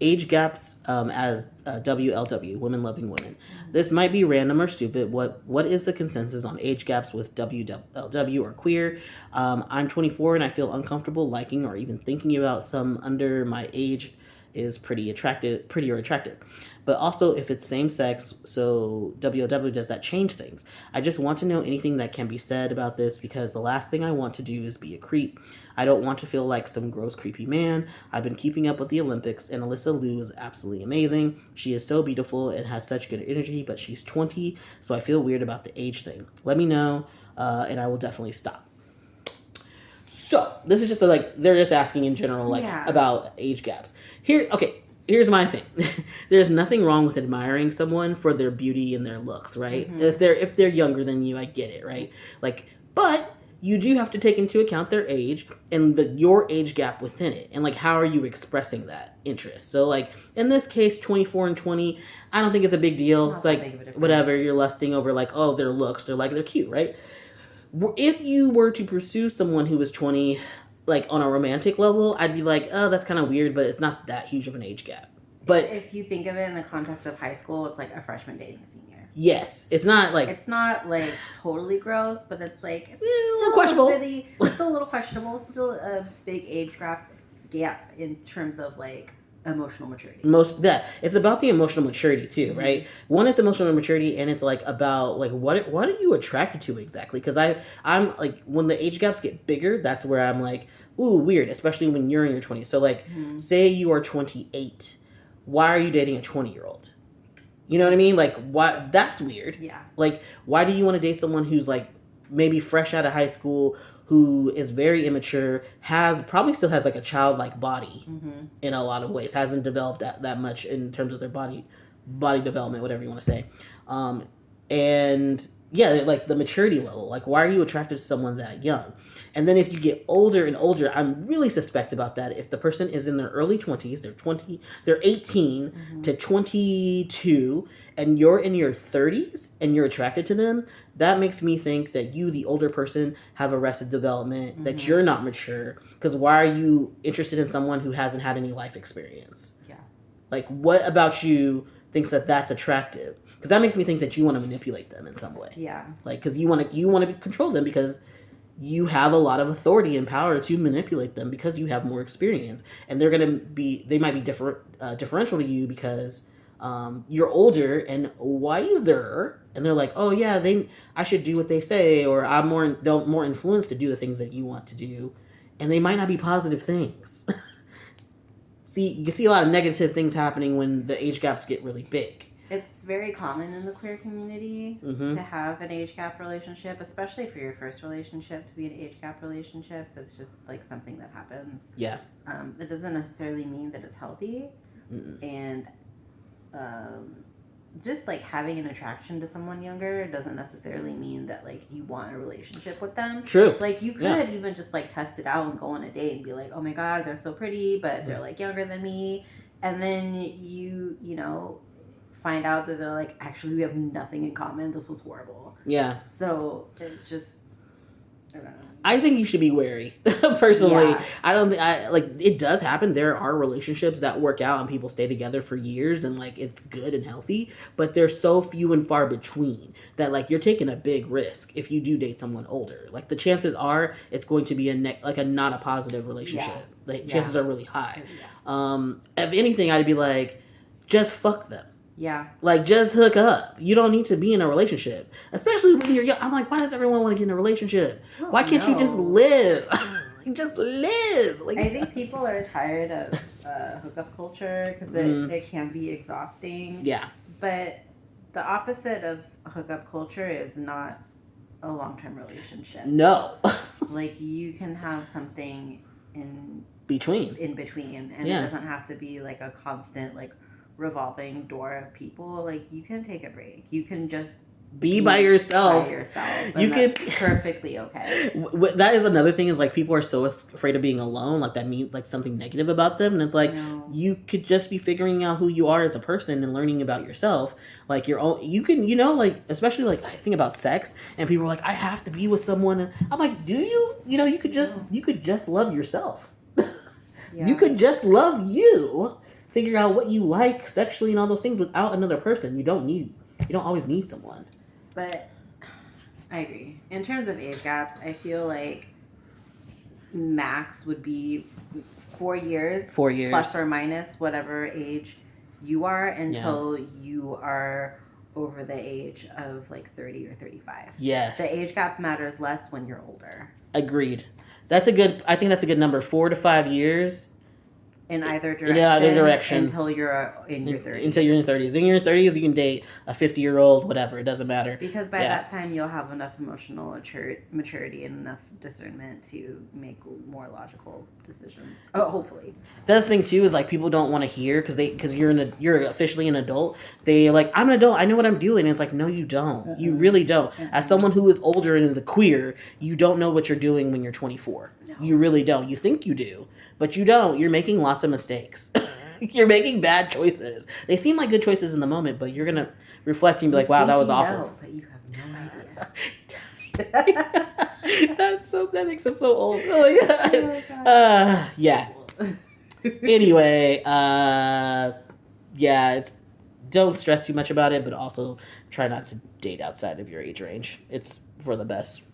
age gaps as WLW, women loving women. This might be random or stupid. What is the consensus on age gaps with WLW or queer? I'm 24 and I feel uncomfortable liking or even thinking about some under my age is pretty or attractive. But also, if it's same sex, so WLW, does that change things? I just want to know anything that can be said about this because the last thing I want to do is be a creep. I don't want to feel like some gross, creepy man. I've been keeping up with the Olympics, and Alyssa Liu is absolutely amazing. She is so beautiful and has such good energy, but she's 20, so I feel weird about the age thing. Let me know, and I will definitely stop. So this is just they're just asking in general, about age gaps. Here's my thing. There's nothing wrong with admiring someone for their beauty and their looks, right? Mm-hmm. If they're younger than you, I get it, right? But you do have to take into account their age and your age gap within it, and how are you expressing that interest? So in this case, 24 and 20, I don't think it's a big deal. It's whatever, you're lusting over their looks, they're cute, right? If you were to pursue someone who was 20, on a romantic level, I'd be oh, that's kind of weird, but it's not that huge of an age gap. But if you think of it in the context of high school, it's like a freshman dating a senior. Yes, it's not it's not totally gross, but it's it's a little questionable. It's a little questionable. It's still a big age gap in terms of emotional maturity. It's about the emotional maturity too, right? Mm-hmm. One is emotional maturity, and it's about what are you attracted to exactly? Because I'm when the age gaps get bigger, that's where I'm ooh, weird, especially when you're in your 20s. So say you are 28, why are you dating a 20-year-old? You know what I mean? Why? That's weird. Yeah. Why do you want to date someone who's maybe fresh out of high school, who is very immature, probably still has a childlike body in a lot of ways, hasn't developed that much in terms of their body development, whatever you want to say, and yeah, the maturity level. Why are you attracted to someone that young? And then if you get older and older, I'm really suspect about that. If the person is in their early 20s, they're 18 to 22, and you're in your 30s and you're attracted to them, that makes me think that you, the older person, have arrested development, that you're not mature. Because why are you interested in someone who hasn't had any life experience? Yeah. What about you thinks that that's attractive? Because that makes me think that you want to manipulate them in some way. Yeah. Because you want to control them because you have a lot of authority and power to manipulate them because you have more experience, and they might be differential to you because you're older and wiser, and they're oh yeah, I should do what they say, or I'm more influenced to do the things that you want to do, and they might not be positive things. You can see a lot of negative things happening when the age gaps get really big. It's very common in the queer community to have an age gap relationship, especially for your first relationship to be an age gap relationship. So it's just something that happens. Yeah. It doesn't necessarily mean that it's healthy. Mm-mm. And just having an attraction to someone younger doesn't necessarily mean that you want a relationship with them. True. You could even just test it out and go on a date and be oh my God, they're so pretty, but they're younger than me. And then you find out that they're actually we have nothing in common. This was horrible. Yeah. So it's just, I don't know. I think you should be wary. Personally, yeah. I don't think it does happen. There are relationships that work out and people stay together for years and it's good and healthy, but they're so few and far between that you're taking a big risk if you do date someone older. The chances are it's going to be a not a positive relationship. Yeah. Chances are really high. Yeah. If anything, I'd be just fuck them. Yeah. Just hook up. You don't need to be in a relationship. Especially when you're young. I'm why does everyone want to get in a relationship? Why can't you just live? Just live. I think people are tired of hookup culture because it can be exhausting. Yeah. But the opposite of hookup culture is not a long-term relationship. No. You can have something in between. And it doesn't have to be a constant revolving door of people. You can take a break. You can just be by yourself. You can perfectly okay. That is another thing is people are so afraid of being alone. That means something negative about them, and it's no. You could just be figuring out who you are as a person and learning about yourself. Your own. You can especially I think about sex, and people are I have to be with someone. And I'm do you? You could just love yourself. Yeah. You could just love you. figure out what you like sexually and all those things without another person. You don't always need someone. But I agree. In terms of age gaps, I feel like max would be 4 years. 4 years. Plus or minus whatever age you are until you are over the age of like 30 or 35. Yes. The age gap matters less when you're older. Agreed. I think that's a good number. 4 to 5 years. In either direction. Until you're in your 30s. Until you're in your 30s. In your 30s, you can date a 50-year-old, whatever. It doesn't matter. Because by that time, you'll have enough emotional maturity and enough discernment to make more logical decisions. Oh, hopefully. That's the thing, too, is, like, people don't want to hear because you're officially an adult. They're like, I'm an adult. I know what I'm doing. And it's like, no, you don't. Uh-uh. You really don't. Uh-uh. As someone who is older and is a queer, you don't know what you're doing when you're 24. No. You really don't. You think you do. But you don't. You're making lots of mistakes. You're making bad choices. They seem like good choices in the moment, but you're going to reflect and be like, wow, that was awful. Know, but you have no idea. That makes us so old. Oh, God. Yeah. Anyway, it's don't stress too much about it, but also try not to date outside of your age range. It's for the best.